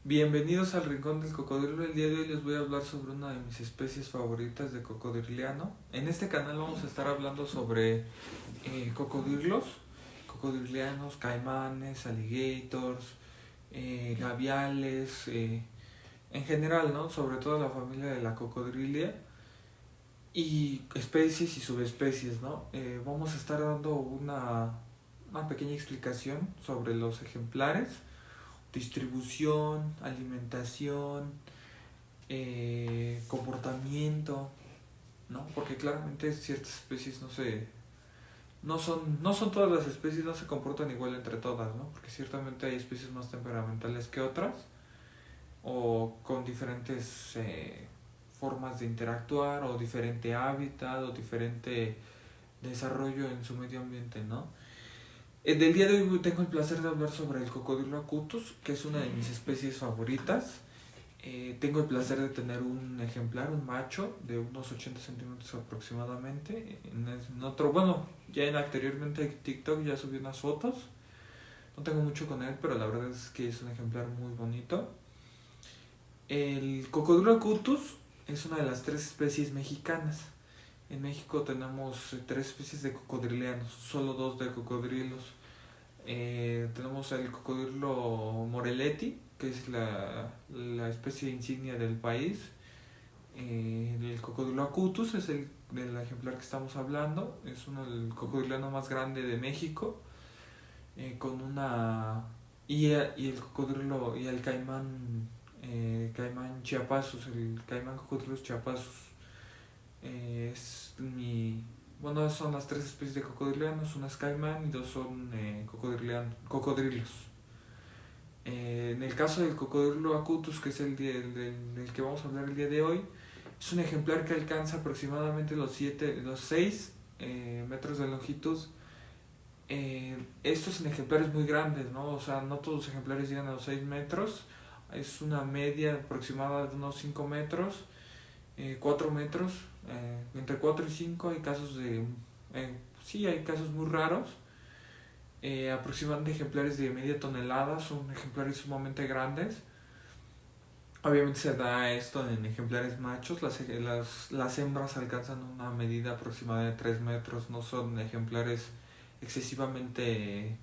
Bienvenidos al Rincón del Cocodrilo. El día de hoy les voy a hablar sobre una de mis especies favoritas de cocodriliano. En este canal vamos a estar hablando sobre cocodrilos, cocodrilianos, caimanes, alligators, gaviales, en general, ¿no? Sobre todo la familia de la cocodrilia y especies y subespecies, ¿no? Vamos a estar dando una pequeña explicación sobre los ejemplares, distribución, alimentación, comportamiento, ¿no? Porque claramente ciertas especies no son todas las especies, no se comportan igual entre todas, ¿no? Porque ciertamente hay especies más temperamentales que otras o con diferentes formas de interactuar o diferente hábitat o diferente desarrollo en su medio ambiente, ¿no? Del día de hoy tengo el placer de hablar sobre el cocodrilo acutus, que es una de mis especies favoritas. Tengo el placer de tener un ejemplar, un macho, de unos 80 centímetros aproximadamente. Bueno, ya anteriormente en TikTok ya subí unas fotos. No tengo mucho con él, pero la verdad es que es un ejemplar muy bonito. El cocodrilo acutus es una de las 3 especies mexicanas. En México tenemos 3 especies de cocodrilianos, solo 2 de cocodrilos. Tenemos el cocodrilo Morelletti, que es la especie insignia del país. El cocodrilo acutus es el ejemplar que estamos hablando. Es el cocodriliano más grande de México. Con una. Y el cocodrilo. Y el caimán chiapazus, el caimán cocodrilos chiapazus. Es mi. Bueno, son las 3 especies de cocodrilianos, una es caimán y 2 son cocodrilos. En el caso del cocodrilo acutus, que es del que vamos a hablar el día de hoy, es un ejemplar que alcanza aproximadamente los 6 metros de longitud. Estos son ejemplares muy grandes, ¿no? O sea, no todos los ejemplares llegan a los 6 metros. Es una media aproximada de unos 5 metros, 4 metros. Entre 4 y 5 hay casos sí, hay casos muy raros. Aproximadamente ejemplares de media tonelada, son ejemplares sumamente grandes. Obviamente se da esto en ejemplares machos. Las hembras alcanzan una medida aproximada de 3 metros. No son ejemplares excesivamente.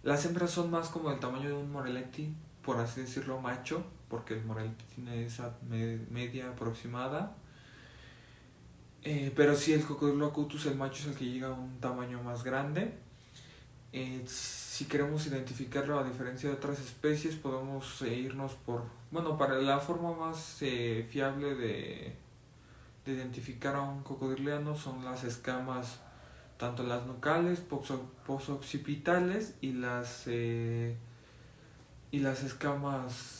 Las hembras son más como el tamaño de un Morelletti, por así decirlo, macho, porque el Morelletti tiene esa media aproximada. Pero sí, el cocodrilo acutus, el macho, es el que llega a un tamaño más grande. Si queremos identificarlo a diferencia de otras especies, podemos irnos por. Bueno, para la forma más fiable de identificar a un cocodriliano son las escamas, tanto las nucales, posoccipitales y las escamas.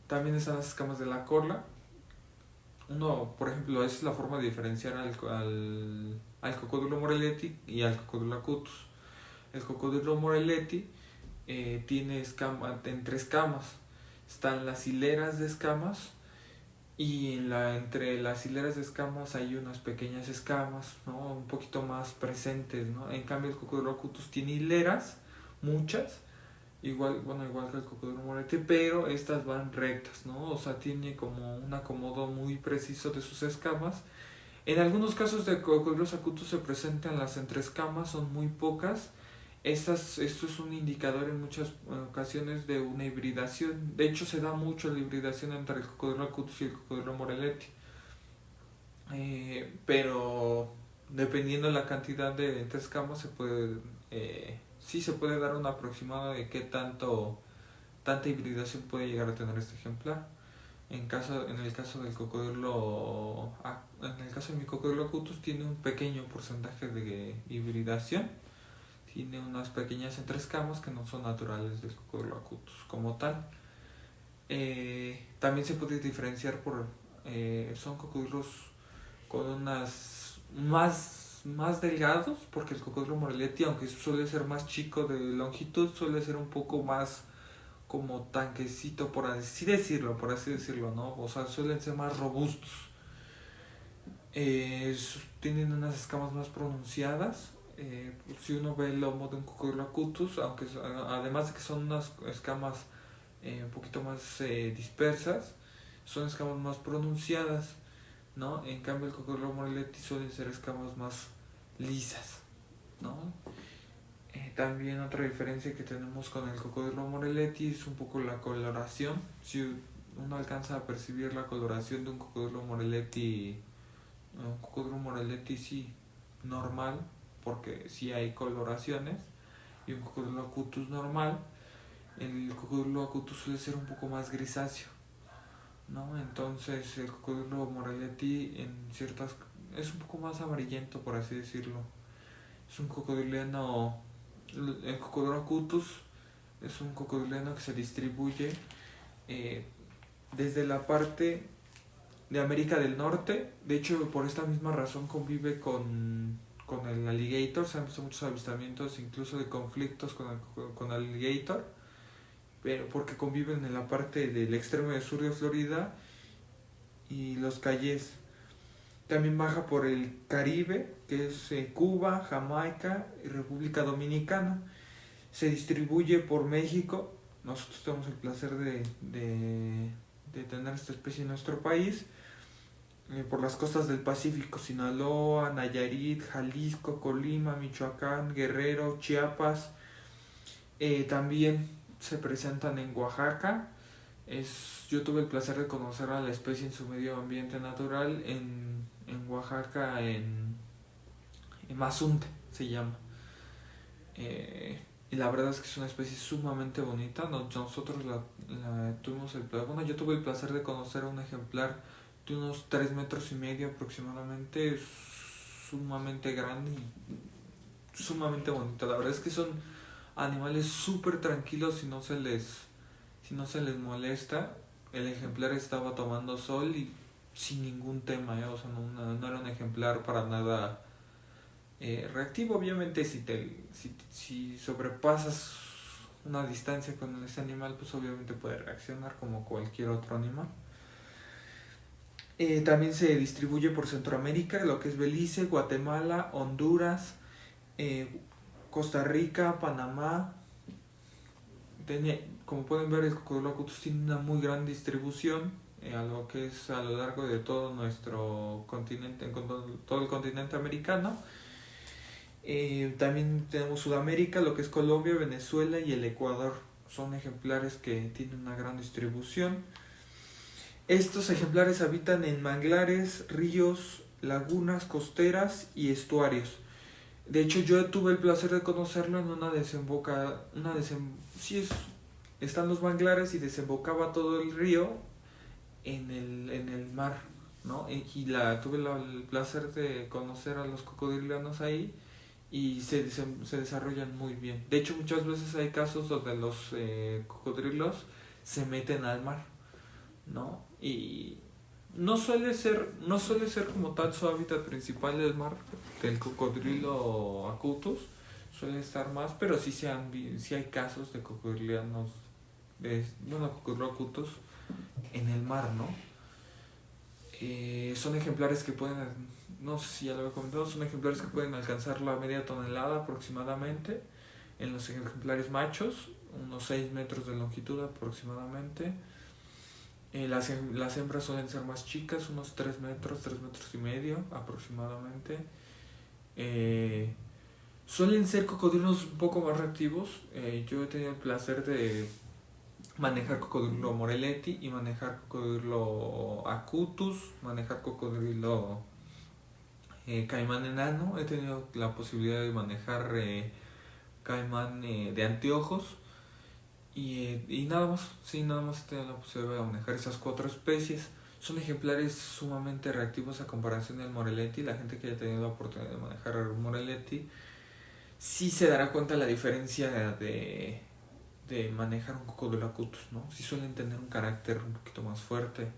También están las escamas de la cola. Por ejemplo, esa es la forma de diferenciar al cocodrilo Morelletti y al cocodrilo acutus. El cocodrilo Morelletti tiene entre escamas. Están las hileras de escamas y entre las hileras de escamas hay unas pequeñas escamas, ¿no? Un poquito más presentes, ¿no? En cambio el cocodrilo acutus tiene hileras, muchas, igual que el cocodrilo Morelletti, pero estas van rectas, ¿no? O sea, tiene como un acomodo muy preciso de sus escamas. En algunos casos de cocodrilos acutus se presentan las entreescamas, son muy pocas. Esto es un indicador en muchas ocasiones de una hibridación. De hecho, se da mucho la hibridación entre el cocodrilo acutus y el cocodrilo Morelletti. Pero dependiendo de la cantidad de entreescamas sí se puede dar una aproximado de qué tanta hibridación puede llegar a tener este ejemplar. En el caso de mi cocodrilo acutus tiene un pequeño porcentaje de hibridación. Tiene unas pequeñas entreescamas que no son naturales del cocodrilo acutus como tal. También se puede diferenciar son cocodrilos con unas más delgados, porque el cocodrilo Morelletti, aunque suele ser más chico de longitud, suele ser un poco más como tanquecito, por así decirlo, ¿no? O sea, suelen ser más robustos. Tienen unas escamas más pronunciadas. Pues, si uno ve el lomo de un cocodrilo acutus, aunque además de que son unas escamas un poquito más dispersas, son escamas más pronunciadas, ¿no? En cambio el cocodrilo Moretti suelen ser escamas más lisas, ¿no? También otra diferencia que tenemos con el cocodrilo Moretti es un poco la coloración. Si uno alcanza a percibir la coloración de un cocodrilo Moretti sí normal, porque sí hay coloraciones, y un cocodrilo acutus normal, el cocodrilo acutus suele ser un poco más grisáceo, ¿no? Entonces el cocodrilo Moretti es un poco más amarillento, por así decirlo. Es un cocodrileno, el cocodrilo acutus es un cocodrileno que se distribuye eh, desde la parte de América del Norte. De hecho, por esta misma razón convive con el alligator. Se han visto muchos avistamientos, incluso de conflictos con el alligator, pero porque conviven en la parte del extremo del sur de Florida y los Cayes. También baja por el Caribe, que es Cuba, Jamaica y República Dominicana. Se distribuye por México. Nosotros tenemos el placer de tener esta especie en nuestro país. Por las costas del Pacífico: Sinaloa, Nayarit, Jalisco, Colima, Michoacán, Guerrero, Chiapas. También se presentan en Oaxaca. Yo tuve el placer de conocer a la especie en su medio ambiente natural en Oaxaca, en Mazunte se llama. Y la verdad es que es una especie sumamente bonita. Nosotros la tuvimos el placer, bueno, yo tuve el placer de conocer a un ejemplar de unos 3 metros y medio aproximadamente, sumamente grande y sumamente bonito. La verdad es que son animales súper tranquilos, si no se les molesta. El ejemplar estaba tomando sol y sin ningún tema, o sea, no era un ejemplar para nada reactivo. Obviamente si sobrepasas una distancia con ese animal, pues obviamente puede reaccionar como cualquier otro animal. También se distribuye por Centroamérica, lo que es Belice, Guatemala, Honduras, Costa Rica, Panamá. Como pueden ver, el cocodrilo acutus tiene una muy gran distribución a lo que es a lo largo de todo nuestro continente, todo el continente americano. También tenemos Sudamérica, lo que es Colombia, Venezuela y el Ecuador. Son ejemplares que tienen una gran distribución. Estos ejemplares habitan en manglares, ríos, lagunas costeras y estuarios. De hecho, yo tuve el placer de conocerlo en una están los manglares y desembocaba todo el río en el mar, ¿no? Y tuve el placer de conocer a los cocodrilanos ahí y se desarrollan muy bien. De hecho, muchas veces hay casos donde los cocodrilos se meten al mar, ¿no? Y no suele ser como tal su hábitat principal del mar, del cocodrilo acutus. Suele estar más, pero sí hay casos de cocodrilos acutus en el mar, ¿no? Son ejemplares que pueden, no sé si ya lo había comentado, son ejemplares que pueden alcanzar la media tonelada aproximadamente. En los ejemplares machos, unos 6 metros de longitud aproximadamente. Las hembras suelen ser más chicas, unos 3 metros y medio aproximadamente. Suelen ser cocodrilos un poco más reactivos. Yo he tenido el placer de manejar cocodrilo Moretti y manejar cocodrilo acutus, manejar cocodrilo caimán enano. He tenido la posibilidad de manejar caimán de anteojos. Y nada más he tenido la posibilidad de manejar esas 4 especies. Son ejemplares sumamente reactivos a comparación del Moretti. La gente que haya tenido la oportunidad de manejar el Moretti sí se dará cuenta de la diferencia de manejar un cocodrilo acutus, ¿no? Sí suelen tener un carácter un poquito más fuerte,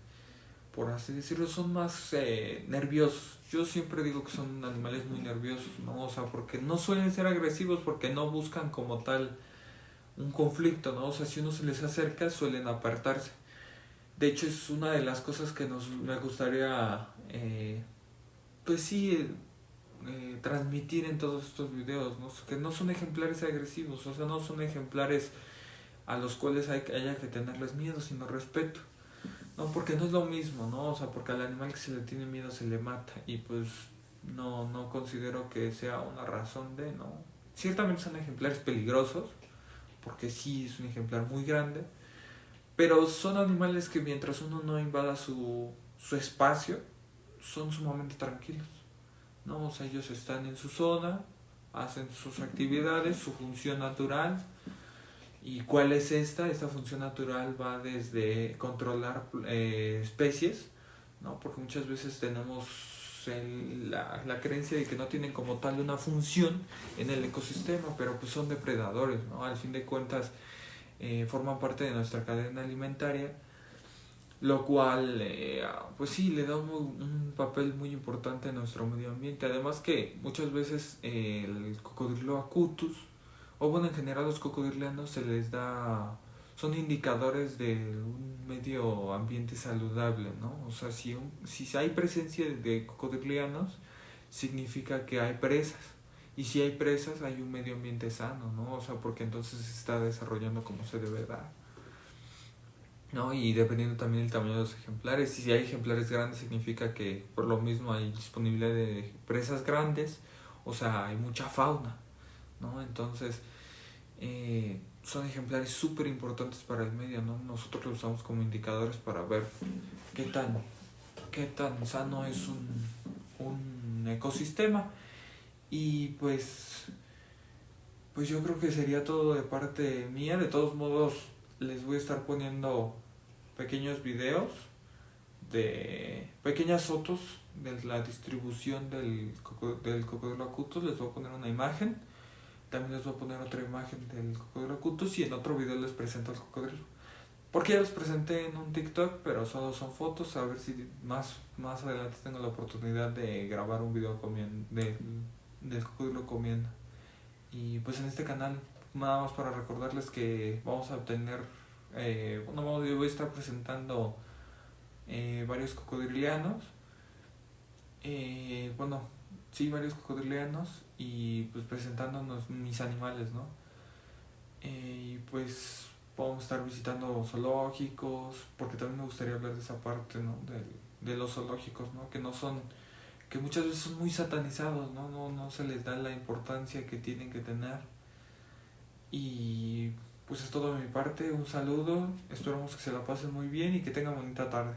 por así decirlo. Son más nerviosos. Yo siempre digo que son animales muy nerviosos, ¿no? O sea, porque no suelen ser agresivos, porque no buscan como tal un conflicto, ¿no? O sea, si uno se les acerca, suelen apartarse. De hecho, es una de las cosas que me gustaría, pues sí, transmitir en todos estos videos, ¿no? Que no son ejemplares agresivos, o sea, no son ejemplares a los cuales haya que tenerles miedo, sino respeto, ¿no? Porque no es lo mismo, ¿no? O sea, porque al animal que se le tiene miedo se le mata y pues no considero que sea una razón de, ¿no? Ciertamente son ejemplares peligrosos, porque sí es un ejemplar muy grande, pero son animales que mientras uno no invada su espacio, son sumamente tranquilos, ¿no? O sea, ellos están en su zona, hacen sus actividades, su función natural. ¿Y cuál es esta? Esta función natural va desde controlar especies, ¿no? Porque muchas veces tenemos la creencia de que no tienen como tal una función en el ecosistema, pero pues son depredadores, ¿no? Al fin de cuentas forman parte de nuestra cadena alimentaria, lo cual pues sí le da un papel muy importante en nuestro medio ambiente. Además que muchas veces el cocodrilo acutus, o bueno, en general los cocodrilanos se les da, son indicadores de un medio ambiente saludable, ¿no? O sea, si hay presencia de cocodrilanos, significa que hay presas. Y si hay presas, hay un medio ambiente sano, ¿no? O sea, porque entonces se está desarrollando como se debe dar, ¿no? Y dependiendo también del tamaño de los ejemplares. Y si hay ejemplares grandes, significa que por lo mismo hay disponibilidad de presas grandes, o sea, hay mucha fauna, ¿no? Entonces, son ejemplares súper importantes para el medio, ¿no? Nosotros los usamos como indicadores para ver qué tan, qué tan sano es un ecosistema. Y pues yo creo que sería todo de parte mía. De todos modos, les voy a estar poniendo pequeños videos de pequeñas fotos de la distribución del cocodrilo acutus. Les voy a poner una imagen. También les voy a poner otra imagen del cocodrilo acutus y en otro video les presento al cocodrilo. Porque ya los presenté en un TikTok, pero solo son fotos. A ver si más adelante tengo la oportunidad de grabar un video del cocodrilo comiendo. Y pues en este canal, nada más para recordarles que vamos a tener, yo voy a estar presentando varios cocodrilianos. Bueno, sí, varios cocodrilianos y pues presentándonos mis animales, ¿no? Y pues vamos a estar visitando zoológicos, porque también me gustaría hablar de esa parte, ¿no? De los zoológicos, ¿no? Que no son, que muchas veces son muy satanizados, ¿no? No se les da la importancia que tienen que tener. Y pues es todo de mi parte, un saludo, esperamos que se la pasen muy bien y que tengan bonita tarde.